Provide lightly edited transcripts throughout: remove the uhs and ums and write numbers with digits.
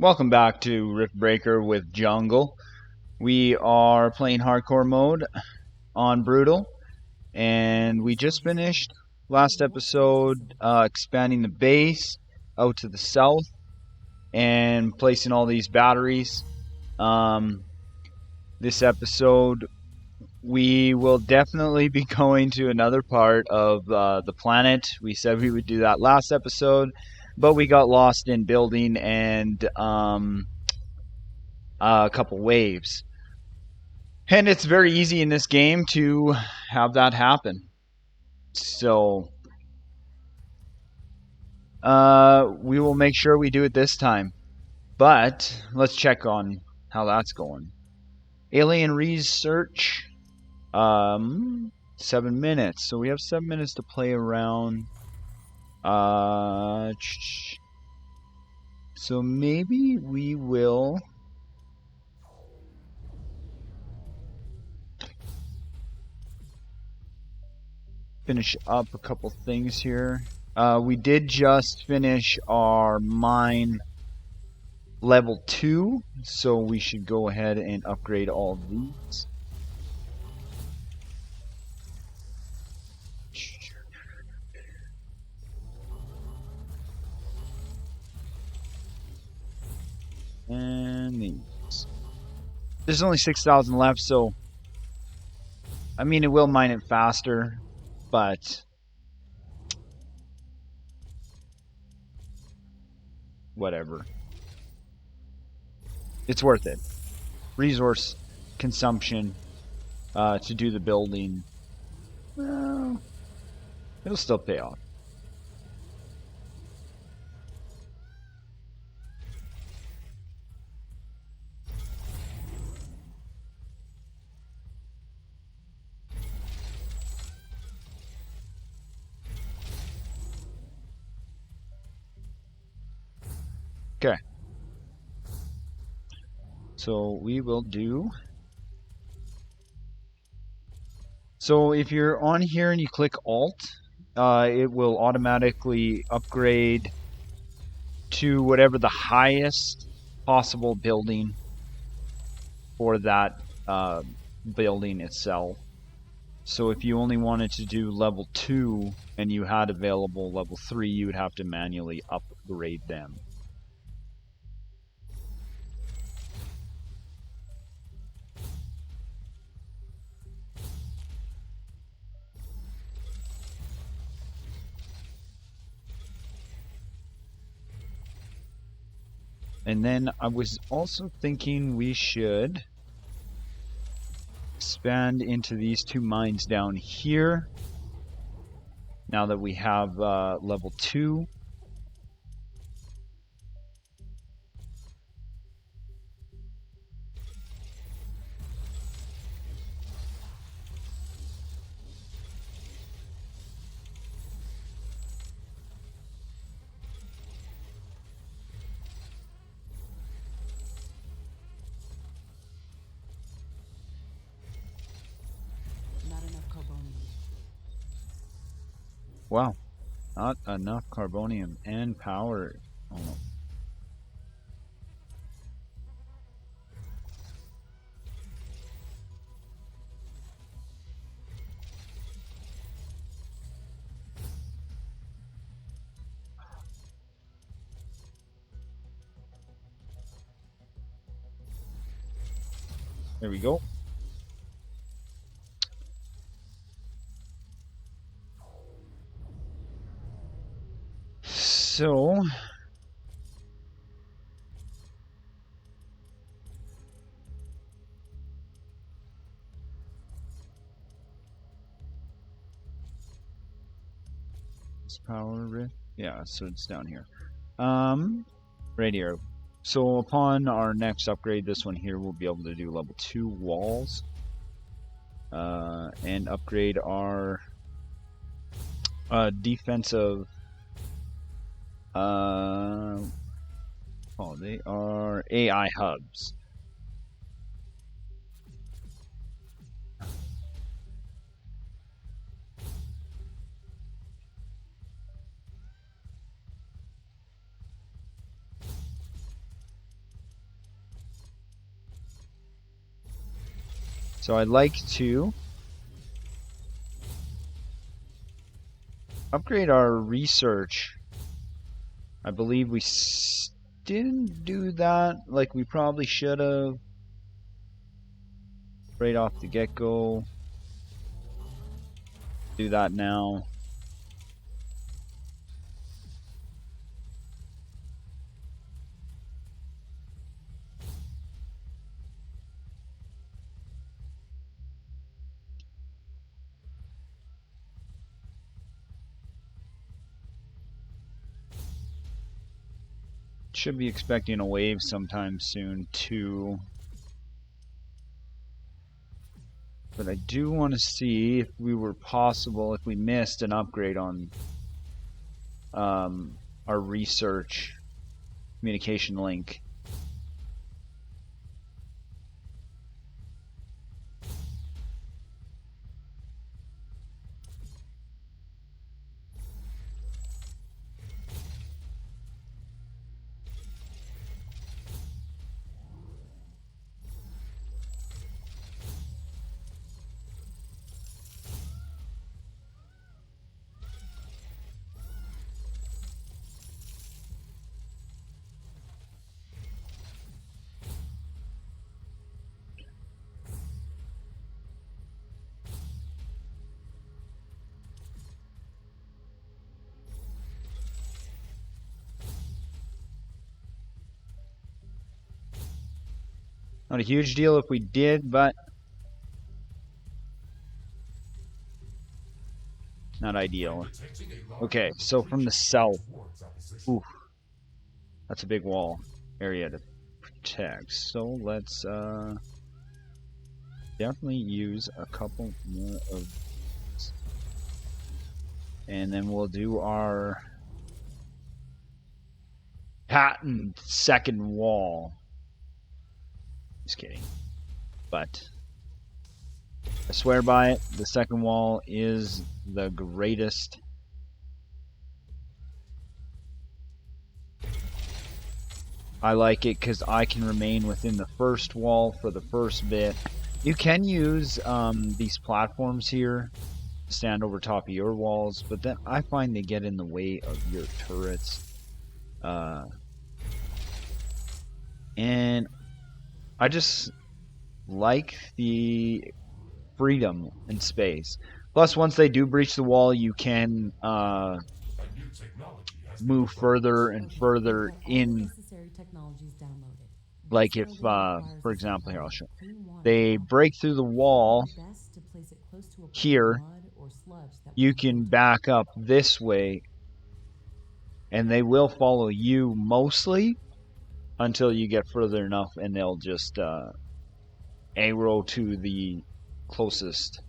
Welcome back to Riftbreaker with Jungle. We are playing hardcore mode on Brutal, and we just finished last episode expanding the base out to the south and placing all these batteries. This episode, we will definitely be going to another part of the planet. We said we would do that last episode, but we got lost in building and a couple waves. And it's very easy in this game to have that happen. So we will make sure we do it this time. But let's check on how that's going. Alien research. 7 minutes. So we have 7 minutes to play around. So maybe we will finish up a couple things here. We did just finish our mine level 2, so we should go ahead and upgrade all of these. And these. There's only 6,000 left, so I mean, it will mine it faster, but whatever. It's worth it. Resource consumption to do the building. Well, it'll still pay off. Okay. So we will do. So if you're on here and you click Alt, it will automatically upgrade to whatever the highest possible building for that building itself. So if you only wanted to do level 2 and you had available level 3, you would have to manually upgrade them. And then I was also thinking we should expand into these 2 mines down here. Now that we have level 2. Wow, not enough carbonium and power. Oh. There we go. So this power rift, yeah, so it's down here. Right here. So upon our next upgrade, this one here, we'll be able to do level 2 walls and upgrade our defensive. They are AI hubs. So I'd like to upgrade our research. I believe we didn't do that like we probably should have right off the get-go. Do that now. Should be expecting a wave sometime soon too. But I do want to see if we were possible, if we missed an upgrade on our research communication link. Not a huge deal if we did, but not ideal. Okay, so from the south. Ooh, that's a big wall area to protect. So let's definitely use a couple more of these. And then we'll do our patent second wall. Just kidding. But I swear by it, the second wall is the greatest. I like it because I can remain within the first wall for the first bit. You can use these platforms here to stand over top of your walls, but then I find they get in the way of your turrets. And I just like the freedom and space. Plus, once they do breach the wall, you can move further and further in. Like if, for example, here I'll show. They break through the wall here, you can back up this way, and they will follow you mostly until you get further enough, and they'll just arrow to the closest.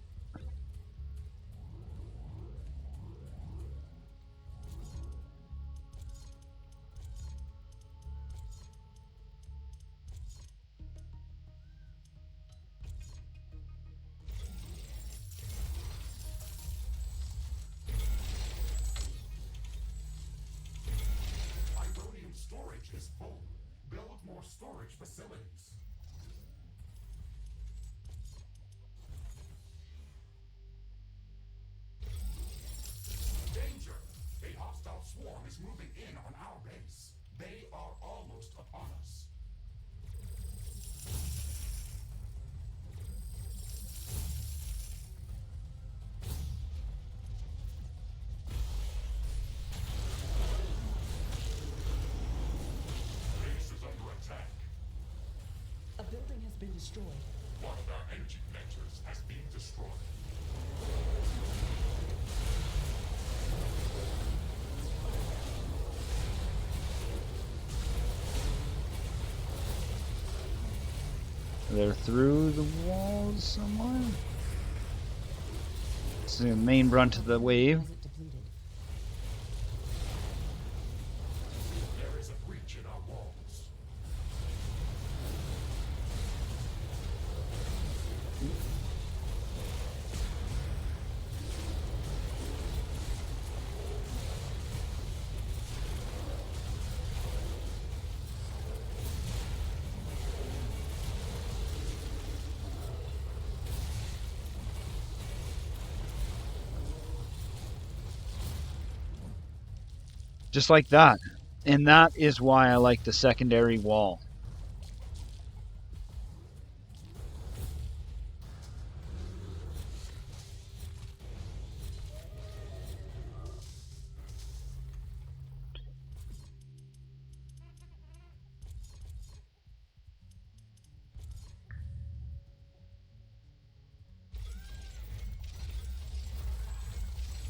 Storage facilities. Danger! A hostile swarm is moving in on our base. They are almost upon us. A building has been destroyed. One of our energy connectors has been destroyed. They're through the walls somewhere. It's the main brunt of the wave. There is a breach in our walls. Just like that. And that is why I like the secondary wall.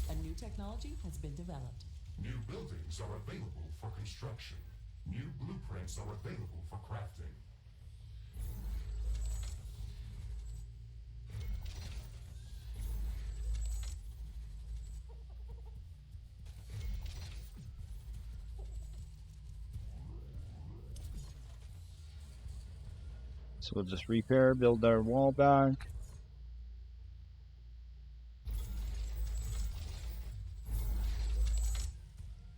A new technology has been developed. New buildings are available for construction. New blueprints are available for crafting. So we'll just repair, build our wall back.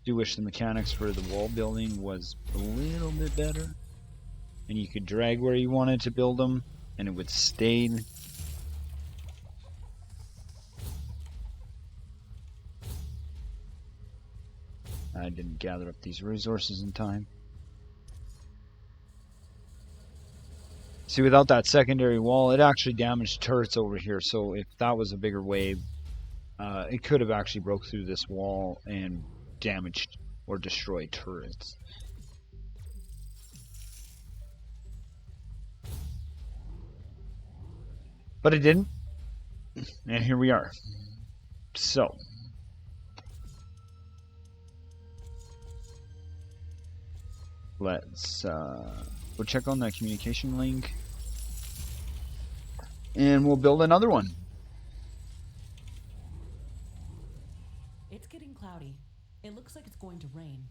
Do wish the mechanics for the wall building was a little bit better. And you could drag where you wanted to build them, and it would stay. I didn't gather up these resources in time. See, without that secondary wall, it actually damaged turrets over here. So if that was a bigger wave, it could have actually broke through this wall and damaged or destroyed turrets. But it didn't, and here we are. So let's go check on that communication link, and we'll build another one. It's getting cloudy. It looks like it's going to rain.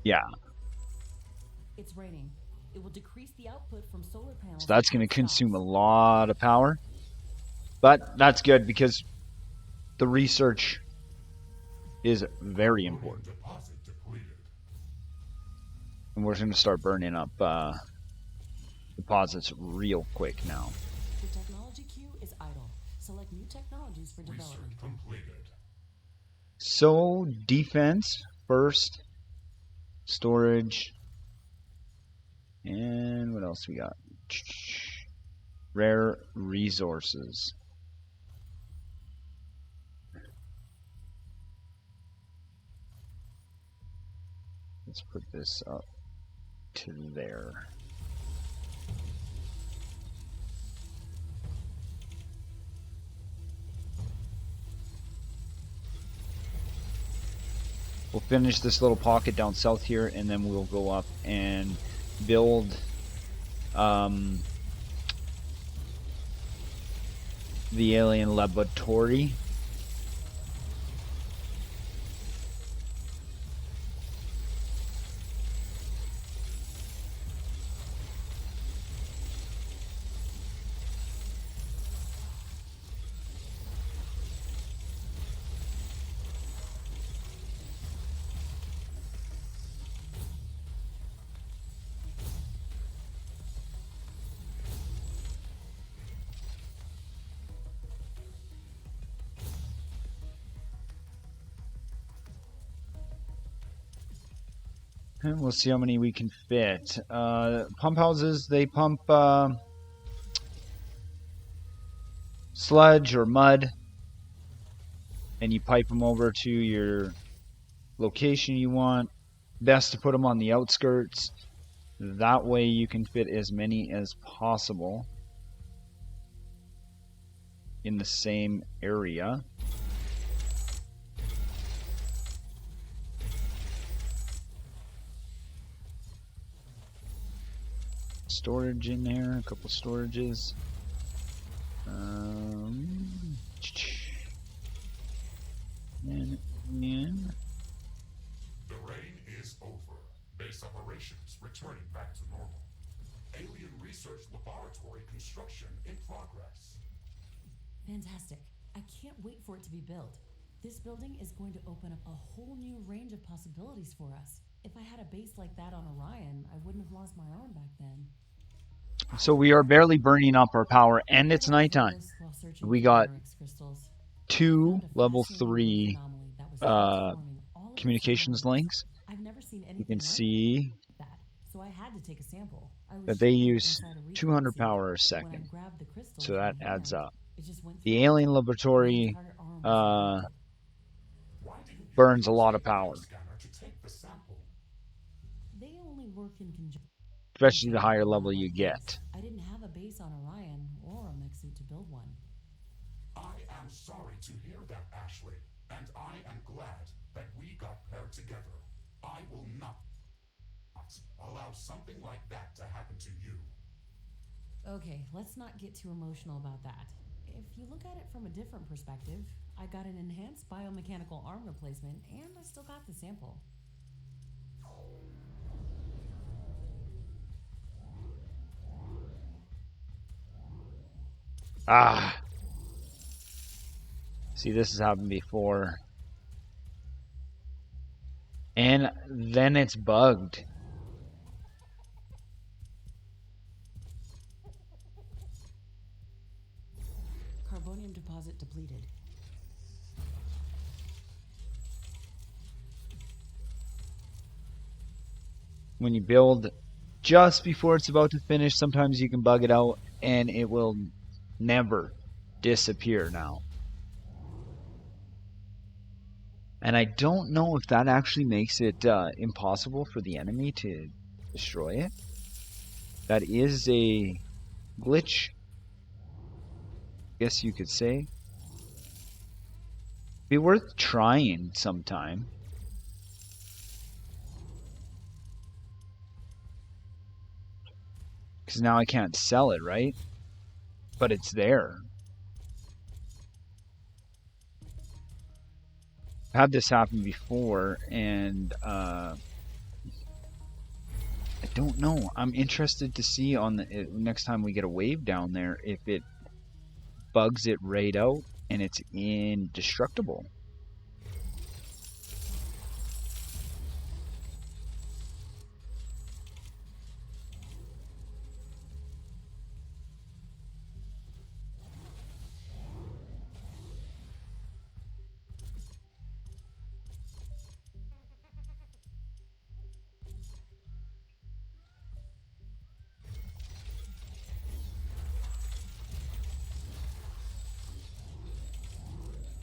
Yeah, It's raining. It will decrease the output from solar panels. so that's going to consume a lot of power. But that's good because the research is very important. Deposit depleted. And we're going to start burning up deposits real quick now. The technology queue is idle. Select new technologies for development. Research completed. So, defense first, storage, and what else we got? Rare resources. Let's put this up to there. We'll finish this little pocket down south here, and then we'll go up and build the alien laboratory. And we'll see how many we can fit. Pump houses, they pump sludge or mud, and you pipe them over to your location you want. Best to put them on the outskirts. That way you can fit as many as possible in the same area. Storage in there, a couple storages. And The rain is over. Base operations returning back to normal. Alien research laboratory construction in progress. Fantastic. I can't wait for it to be built. This building is going to open up a whole new range of possibilities for us. If I had a base like that on Orion, I wouldn't have lost my arm back then. So we are barely burning up our power, and I it's went through nighttime. this while searching We for got Pyrrhix crystals. I two found a level fascinating growth 3 anomaly that was uh, transforming all of its communications surroundings. links. I've never seen You can anything like see that, so I had to take a sample. I was that they shielded use inside a recon 200 suit, power a but when I second, grabbed the crystal so with that my adds hand, up. it just went The through. alien My laboratory entire arm was uh, implanted. Why didn't you burns a use lot a of power, bioscanner to take the sample? They only work in especially the conjunction with higher a lab level you like this. get. I didn't have a base on Orion or a mech suit to build one. I am sorry to hear that, Ashley, and I am glad that we got paired together. I will not allow something like that to happen to you. Okay, let's not get too emotional about that. If you look at it from a different perspective, I got an enhanced biomechanical arm replacement and I still got the sample. Ah, see, this has happened before. And then it's bugged. Carbonium deposit depleted. When you build just before it's about to finish, sometimes you can bug it out and it will never disappear now. And I don't know if that actually makes it impossible for the enemy to destroy it. That is a glitch, I guess you could say. Be worth trying sometime. Because now I can't sell it, right? But it's there. I've had this happen before, and I don't know. I'm interested to see on the next time we get a wave down there if it bugs it right out and it's indestructible.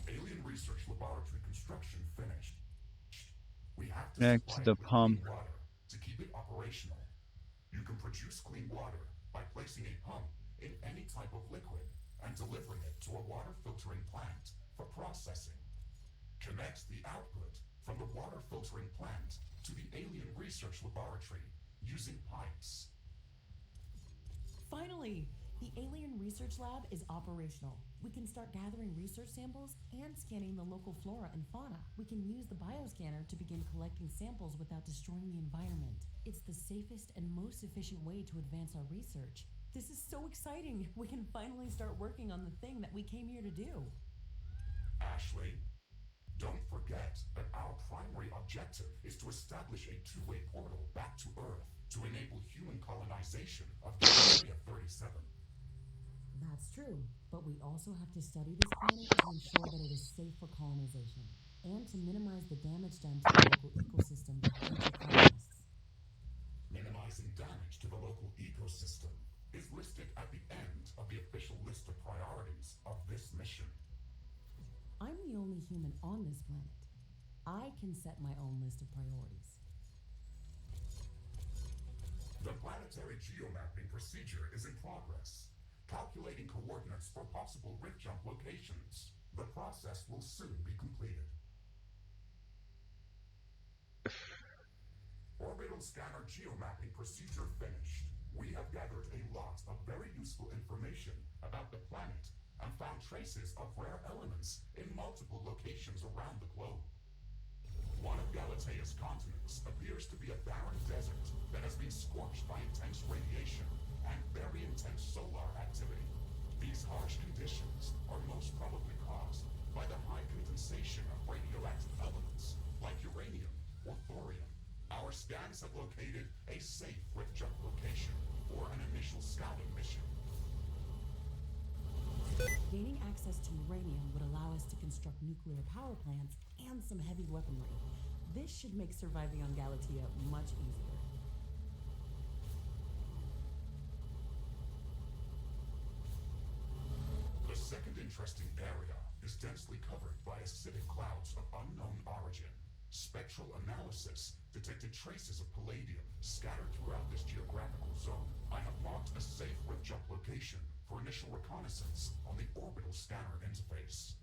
Alien Research Laboratory construction finished. We have to Connect supply the it with clean pump. water to keep it operational. You can produce clean water by placing a pump in any type of liquid and delivering it to a water filtering plant for processing. Connect the output from the water filtering plant to the Alien Research Laboratory using pipes. Finally! The Alien Research Lab is operational. We can start gathering research samples and scanning the local flora and fauna. We can use the bioscanner to begin collecting samples without destroying the environment. It's the safest and most efficient way to advance our research. This is so exciting! We can finally start working on the thing that we came here to do. Ashley, don't forget that our primary objective is to establish a two-way portal back to Earth to enable human colonization of the Area 37. That's true, but we also have to study this planet to ensure that it is safe for colonization, and to minimize the damage done to the local ecosystem by future colonists. Minimizing damage to the local ecosystem is listed at the end of the official list of priorities of this mission. I'm the only human on this planet. I can set my own list of priorities. The planetary geomapping procedure is in progress, calculating coordinates for possible rift jump locations. The process will soon be completed. Orbital scanner geomapping procedure finished. We have gathered a lot of very useful information about the planet and found traces of rare elements in multiple locations around the globe. One of Galatea's continents appears to be a barren desert that has been scorched by intense radiation and very intense solar activity. These harsh conditions are most probably caused by the high condensation of radioactive elements like uranium or thorium. Our scans have located a safe rift jump location for an initial scan. scouting mission. Gaining access to uranium would allow us to construct nuclear power plants and some heavy weaponry. This should make surviving on Galatea much easier. The second interesting area is densely covered by acidic clouds of unknown origin. Spectral analysis detected traces of palladium scattered throughout this geographical zone. I have marked a safe rip jump location for initial reconnaissance on the orbital scanner interface.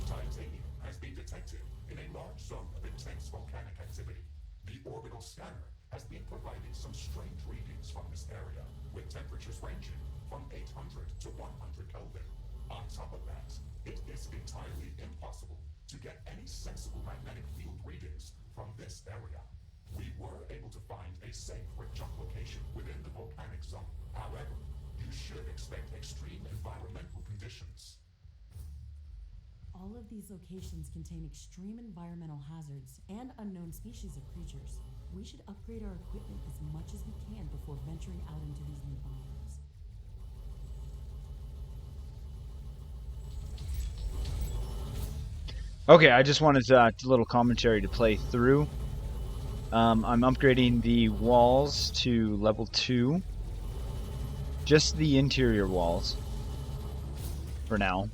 Titanium has been detected in a large zone of intense volcanic activity. The orbital scanner has been providing some strange readings from this area, with temperatures ranging from 800 to 100 Kelvin. On top of that, it is entirely impossible to get any sensible magnetic field readings from this area. We were able to find a safe rip jump location within the volcanic zone. However, you should expect extreme environmental conditions. All of these locations contain extreme environmental hazards and unknown species of creatures. We should upgrade our equipment as much as we can before venturing out into these new biomes. Okay, I just wanted a little commentary to play through. I'm upgrading the walls to level 2. Just the interior walls for now.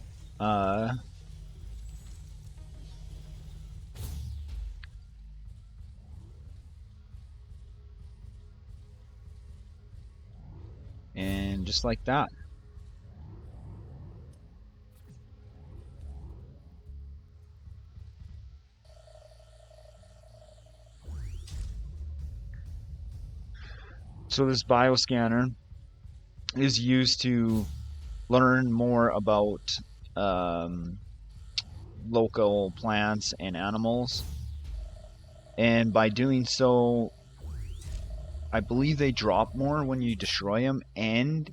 And just like that. So this bioscanner is used to learn more about local plants and animals. And by doing so, I believe they drop more when you destroy them, and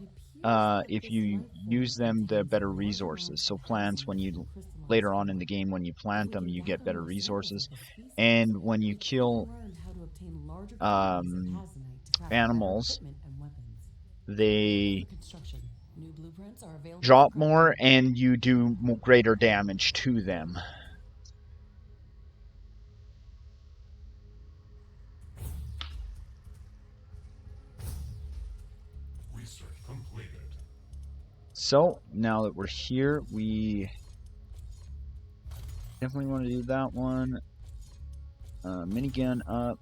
if you use them, the better resources. So plants, when you later on in the game, when you plant them, you get better resources. And when you kill animals, they drop more, and you do greater damage to them. Research completed. So now that we're here, we definitely want to do that one. Minigun up.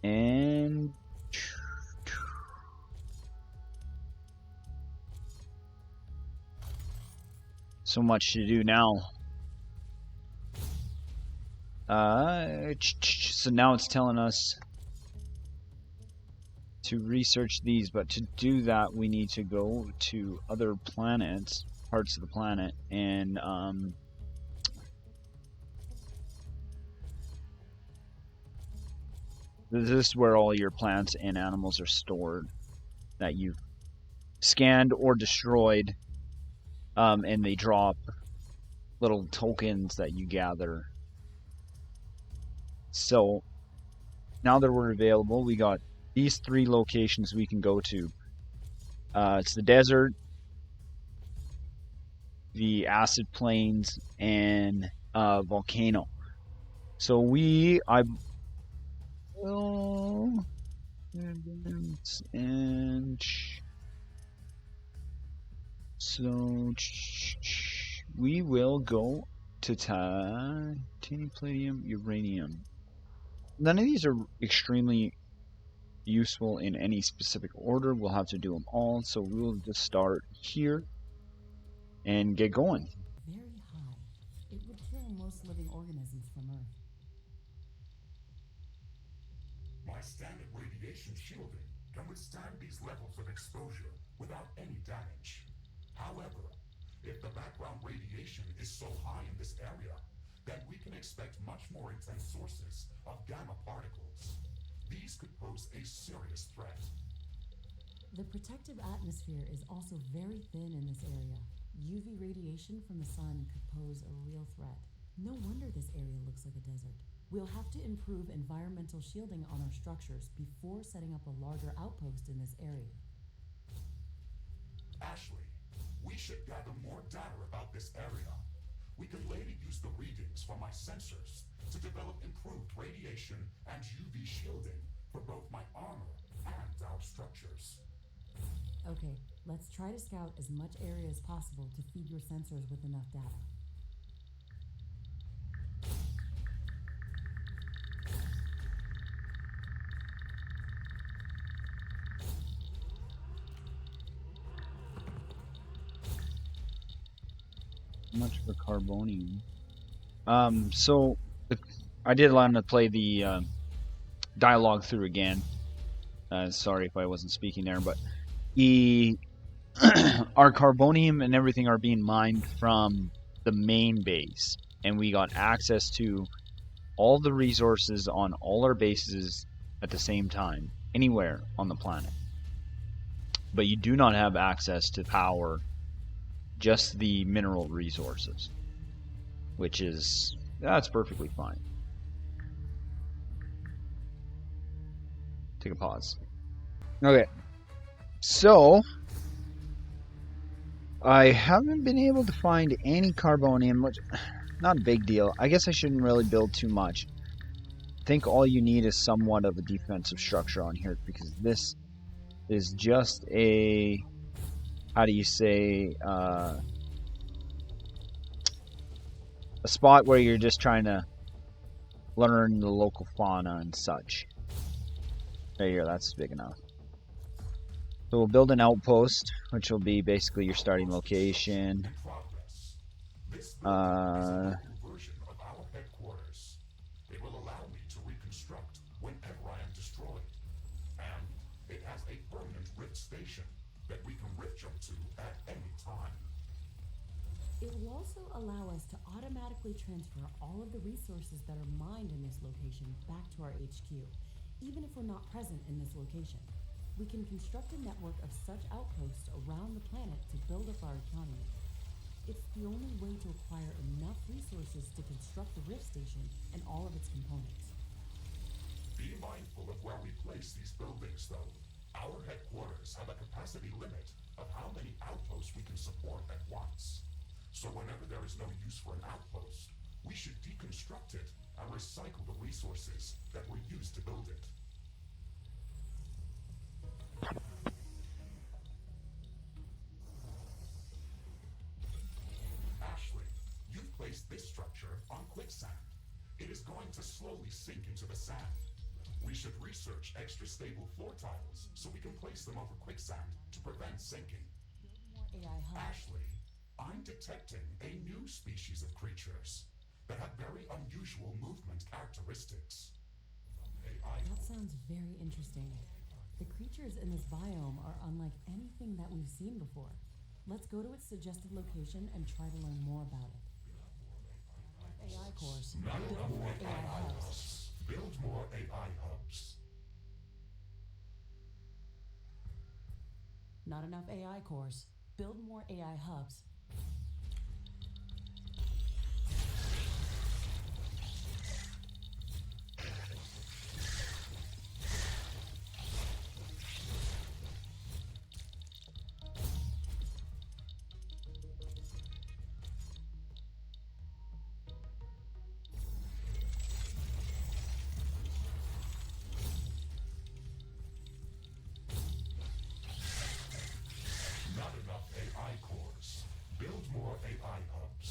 And so much to do now. So now it's telling us to research these, but to do that we need to go to other planets, parts of the planet, and this is where all your plants and animals are stored that you've scanned or destroyed, and they drop little tokens that you gather. So now that we're available, we got these 3 locations we can go to. It's the desert, the acid plains, and volcano. So I will, and so we will go to titanium, palladium, uranium. None of these are extremely useful in any specific order. We'll have to do them all, so we'll just start here and get going. Very high. It would kill most living organisms from Earth. My standard radiation shielding can withstand these levels of exposure without any damage. However, if the background radiation is so high in this area, then we can expect much more intense sources of gamma particles. These could pose a serious threat. The protective atmosphere is also very thin in this area. UV radiation from the sun could pose a real threat. No wonder this area looks like a desert. We'll have to improve environmental shielding on our structures before setting up a larger outpost in this area. Ashley, we should gather more data about this area. We can later use the readings from my sensors to develop improved radiation and UV shielding for both my armor and our structures. Okay, let's try to scout as much area as possible to feed your sensors with enough data. Much for carbonium. So I did want to play the dialogue through again. Sorry if I wasn't speaking there, but our carbonium and everything are being mined from the main base, and we got access to all the resources on all our bases at the same time, anywhere on the planet. But you do not have access to power, just the mineral resources, which is, that's perfectly fine. Take a pause. Okay, so I haven't been able to find any carbonium, which not a big deal. I guess I shouldn't really build too much. I think all you need is somewhat of a defensive structure on here, because this is just a, how do you say, a spot where you're just trying to learn the local fauna and such. There you go, that's big enough. So we'll build an outpost, which will be basically your starting location. This building is a new version of our headquarters. It will allow me to reconstruct whenever I am destroyed. And it has a permanent rift station that we can rift jump to at any time. It will also allow us to automatically transfer all of the resources that are mined in this location back to our HQ, even if we're not present in this location. We can construct a network of such outposts around the planet to build up our economy. It's the only way to acquire enough resources to construct the Rift Station and all of its components. Be mindful of where we place these buildings, though. Our headquarters have a capacity limit of how many outposts we can support at once. So whenever there is no use for an outpost, we should deconstruct it and recycle the resources that were used to build it. Ashley, you've placed this structure on quicksand. It is going to slowly sink into the sand. We should research extra stable floor tiles so we can place them over quicksand to prevent sinking. More AI hubs. Ashley, I'm detecting a new species of creatures that have very unusual movement characteristics. AI. That sounds very interesting. The creatures in this biome are unlike anything that we've seen before. Let's go to its suggested location and try to learn more about it. AI cores. Not Build enough more AI AI hubs. hubs. Build more AI hubs. Not enough AI cores. Build more AI hubs. Not enough AI cores. Build more AI hubs.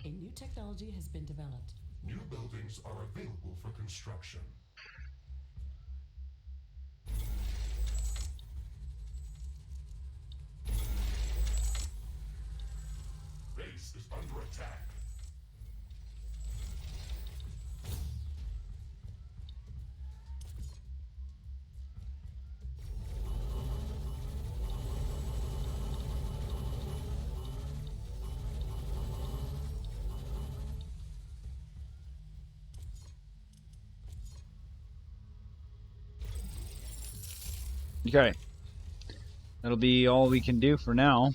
A new technology has been developed. New buildings are available for construction. Base is under attack. Okay. That'll be all we can do for now.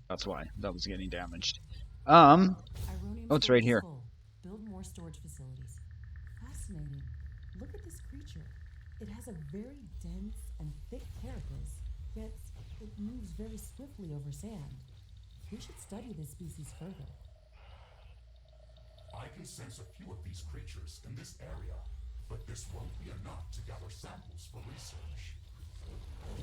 That's why that was getting damaged. Oh, Ironium it's right storage here. full. Build more storage facilities. Fascinating. Look at this creature. It has a very dense and thick carapace, yet it moves very swiftly over sand. We should study this species further. I can sense a few of these creatures in this area, but this won't be enough to gather samples for research.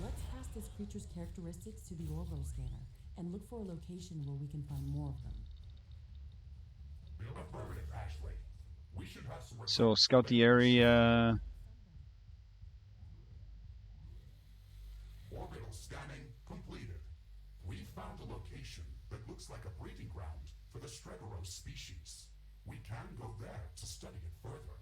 Let's pass this creature's characteristics to the orbital scanner and look for a location where we can find more of them. Affirmative, Ashley. We should have some. So scout the area. Orbital scanning completed. We found a location that looks like a breeding ground for the Stregoros species. We can go there to study it further.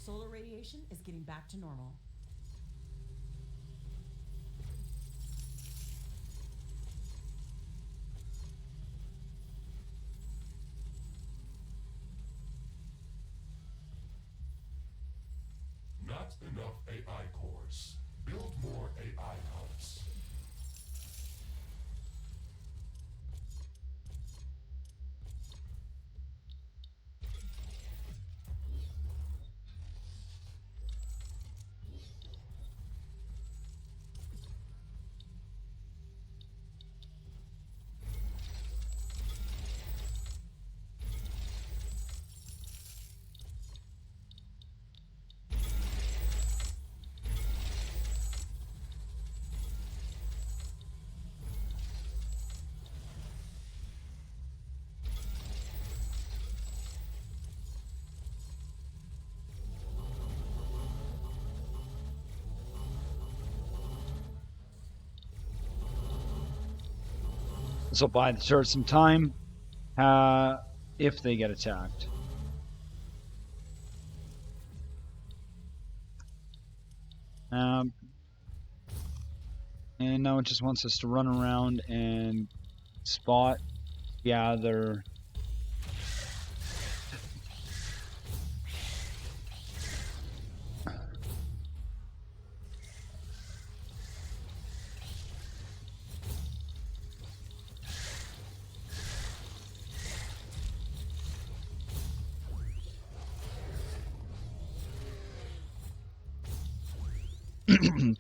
Solar radiation is getting back to normal. Not enough AI cores. Build more AI hubs. This will buy the turret some time if they get attacked. And now it just wants us to run around and spot, gather.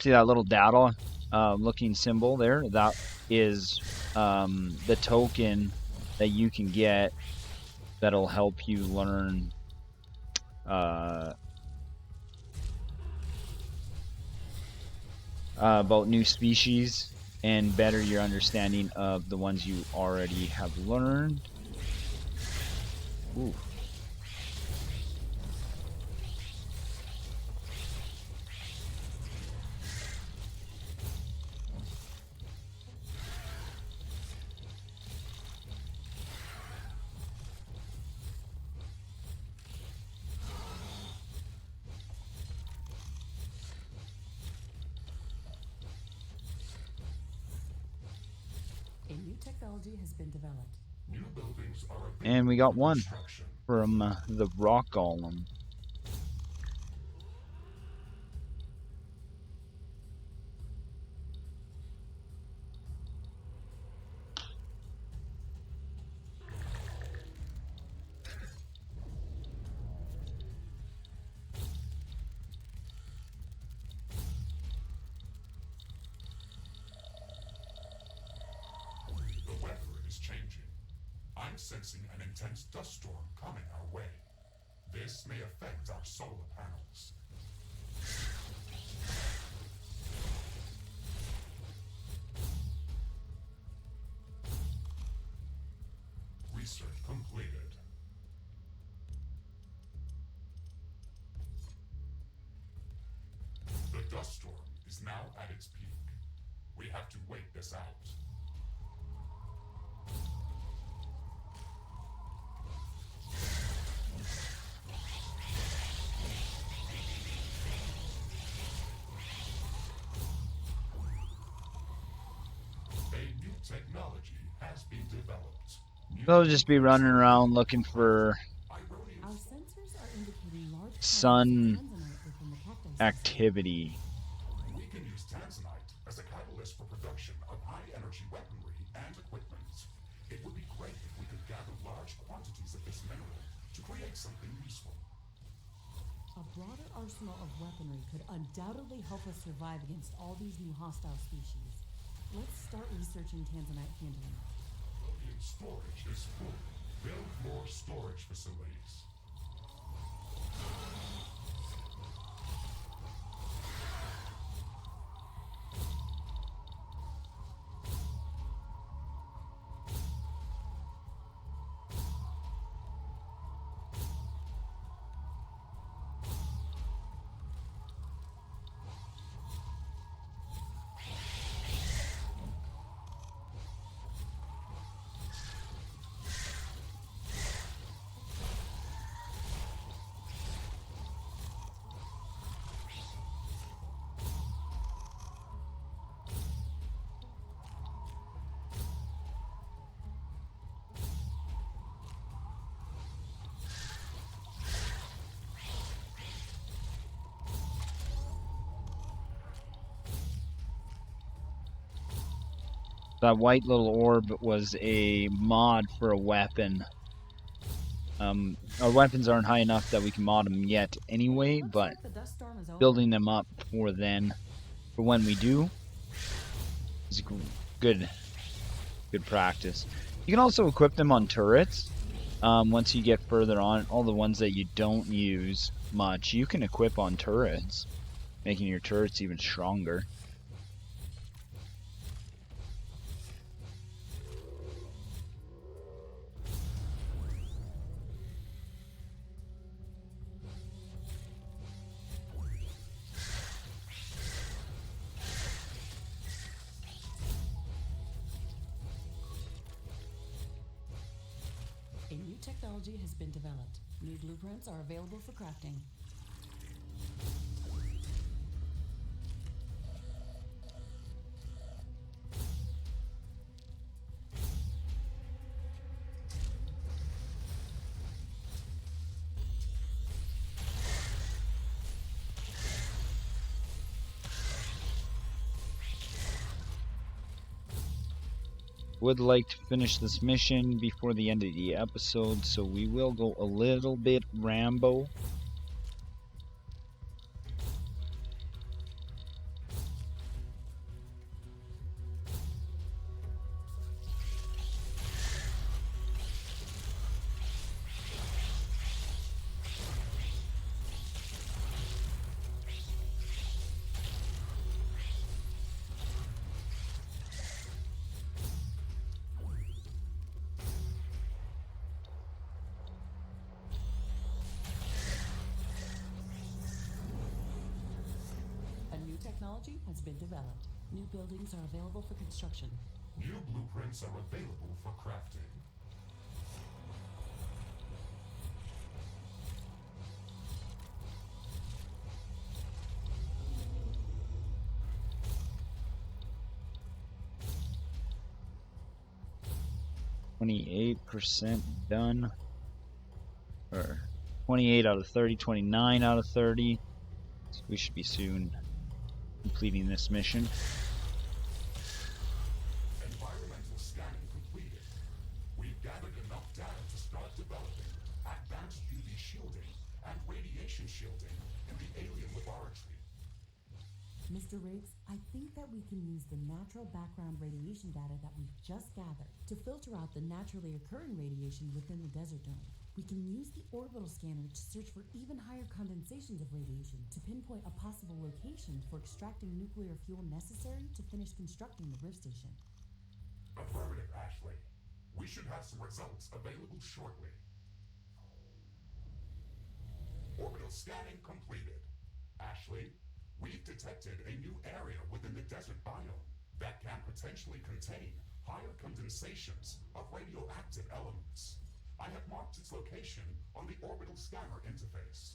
See that little data looking symbol there? That is the token that you can get that'll help you learn about new species and better your understanding of the ones you already have learned. Ooh. A new technology has been developed. New buildings are And we available got for one construction. from the rock golem. The weather is changing. I'm sensing an intense dust storm coming our way. This may affect our solar panels. Research completed. The dust storm is now at its peak. We have to wait this out. A new technology has been developed. They'll just be running around looking for Our sensors are indicating large sun quantities of tanzanite within the cacti system. activity. We can use tanzanite as a catalyst for production of high-energy weaponry and equipment. It would be great if we could gather large quantities of this mineral to create something useful. A broader arsenal of weaponry could undoubtedly help us survive against all these new hostile species. Let's start researching tanzanite handling. Rhodium storage is full. Build more storage facilities. That white little orb was a mod for a weapon. Our weapons aren't high enough that we can mod them yet anyway, Looks but like the dust storm is over. building them up for when we do, is good practice. You can also equip them on turrets. Once you get further on, all the ones that you don't use much, you can equip on turrets, making your turrets even stronger. A new technology has been developed. New blueprints are available for crafting. Would like to finish this mission before the end of the episode, so we will go a little bit Rambo. A new technology has been developed. New buildings are available for construction. New blueprints are available for crafting. 28% done. Or 28 out of 30, 29 out of 30. So we should be soon completing this mission. Environmental scanning completed. We've gathered enough data to start developing advanced UV shielding and radiation shielding in the alien laboratory. Mr. Riggs, I think that we can use the natural background radiation data that we've just gathered to filter out the naturally occurring radiation within the desert dome. We can use the orbital scanner to search for even higher condensations of radiation to pinpoint a possible location for extracting nuclear fuel necessary to finish constructing the Rift Station. Affirmative, Ashley. We should have some results available shortly. Orbital scanning completed. Ashley, we've detected a new area within the desert biome that can potentially contain higher condensations of radioactive elements. I have marked its location on the orbital scanner interface.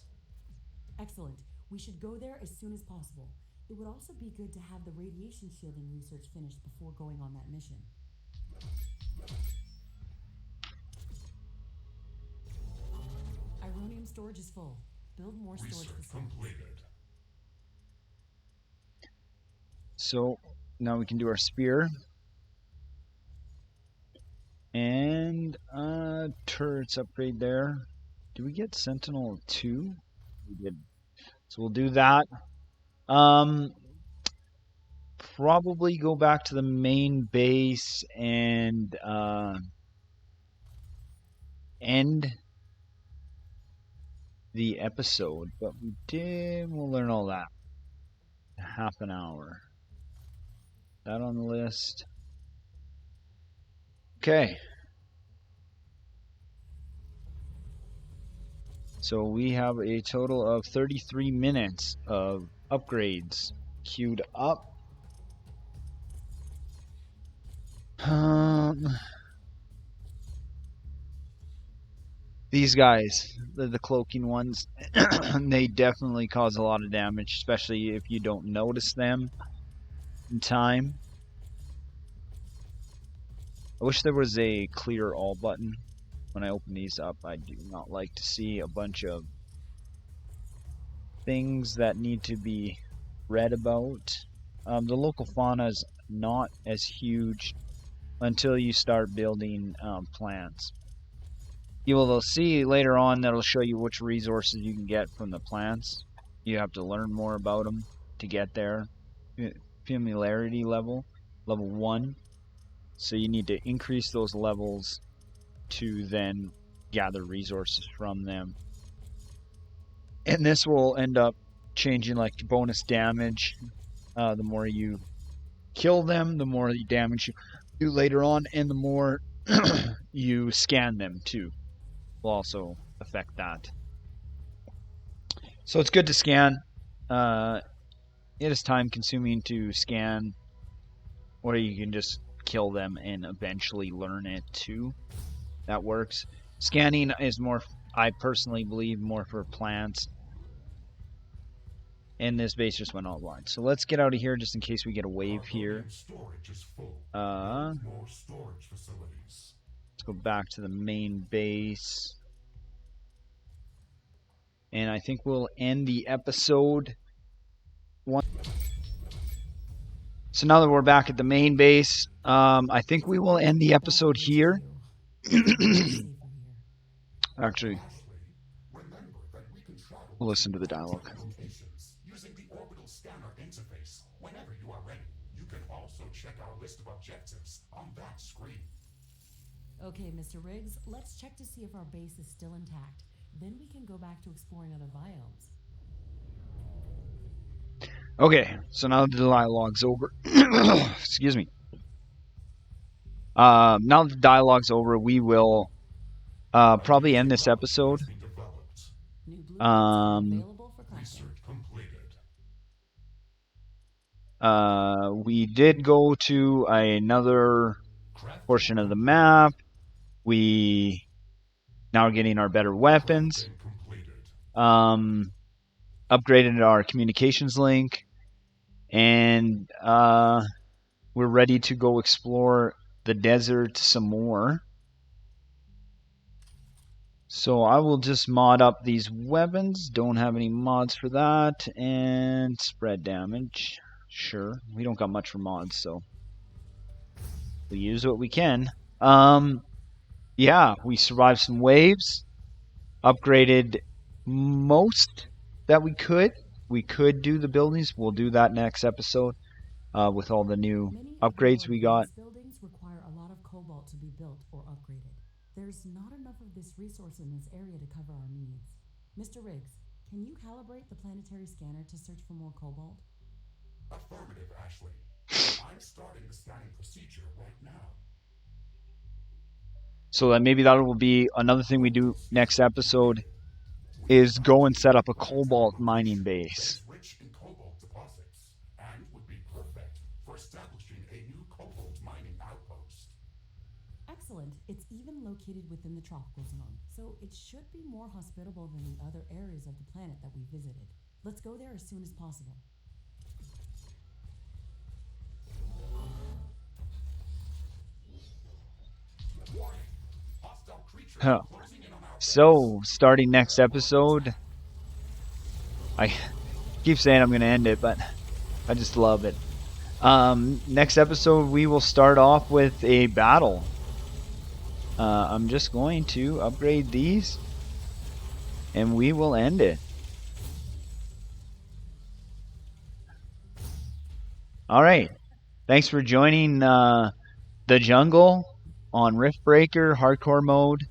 Excellent. We should go there as soon as possible. It would also be good to have the radiation shielding research finished before going on that mission. Ironium storage is full. Build more storage Research facilities. completed. So now we can do our spear. And turrets upgrade there. Do we get Sentinel 2? We did. So we'll do that. Probably go back to the main base and end the episode. But we'll learn all that. Half an hour. That on the list. Okay. So we have a total of 33 minutes of upgrades queued up. These guys, the cloaking ones, they definitely cause a lot of damage, especially if you don't notice them in time. I wish there was a clear all button when I open these up. I do not like to see a bunch of things that need to be read about. The local fauna is not as huge until you start building plants. You will see later on that'll show you which resources you can get from the plants. You have to learn more about them to get there. Familiarity level 1. So you need to increase those levels to then gather resources from them. And this will end up changing like bonus damage. The more you kill them, the more damage you do later on, and the more you scan them too will also affect that. So it's good to scan. It is time consuming to scan, or you can just kill them and eventually learn it too. That works. Scanning is more, I personally believe, more for plants. And this base just went offline. So let's get out of here just in case we get a wave here. Storage is full. More storage facilities. Let's go back to the main base. And I think we'll end the episode. So now that we're back at the main base, I think we will end the episode here. Actually, we'll listen to the dialogue. Using the orbital scanner interface whenever you are ready. You can also check our list of objectives on that screen. Okay, Mr. Riggs, let's check to see if our base is still intact. Then we can go back to exploring other biomes. Okay, so now the dialogue's over. Excuse me. Now that the dialogue's over, we will probably end this episode. New blueprints available for crafting. Research completed. We did go to another portion of the map. We now are getting our better weapons. Upgraded our communications link. And we're ready to go explore the desert some more. So I will just mod up these weapons. Don't have any mods for that. And spread damage. Sure. We don't got much for mods, so we use what we can. Yeah, we survived some waves. Upgraded most that we could. We could do the buildings. We'll do that next episode with all the new Many of the upgrades more we got. advanced buildings require a lot of cobalt to be built or upgraded. There's not enough of this resource in this area to cover our needs. Mr. Riggs, can you calibrate the planetary scanner to search for more cobalt? Affirmative, Ashley. I'm starting the scanning procedure right now. So that maybe that will be another thing we do next episode is go and set up a cobalt mining base. It's rich in cobalt deposits and would be perfect for establishing a new cobalt mining outpost. Excellent. It's even located within the tropical zone, so it should be more hospitable than the other areas of the planet that we visited. Let's go there as soon as possible. Warning! Hostile creatures Huh. closing in on our So, starting next episode, I keep saying I'm going to end it, but I just love it. Next episode, we will start off with a battle. I'm just going to upgrade these, and we will end it. All right. Thanks for joining the jungle on Riftbreaker Hardcore mode.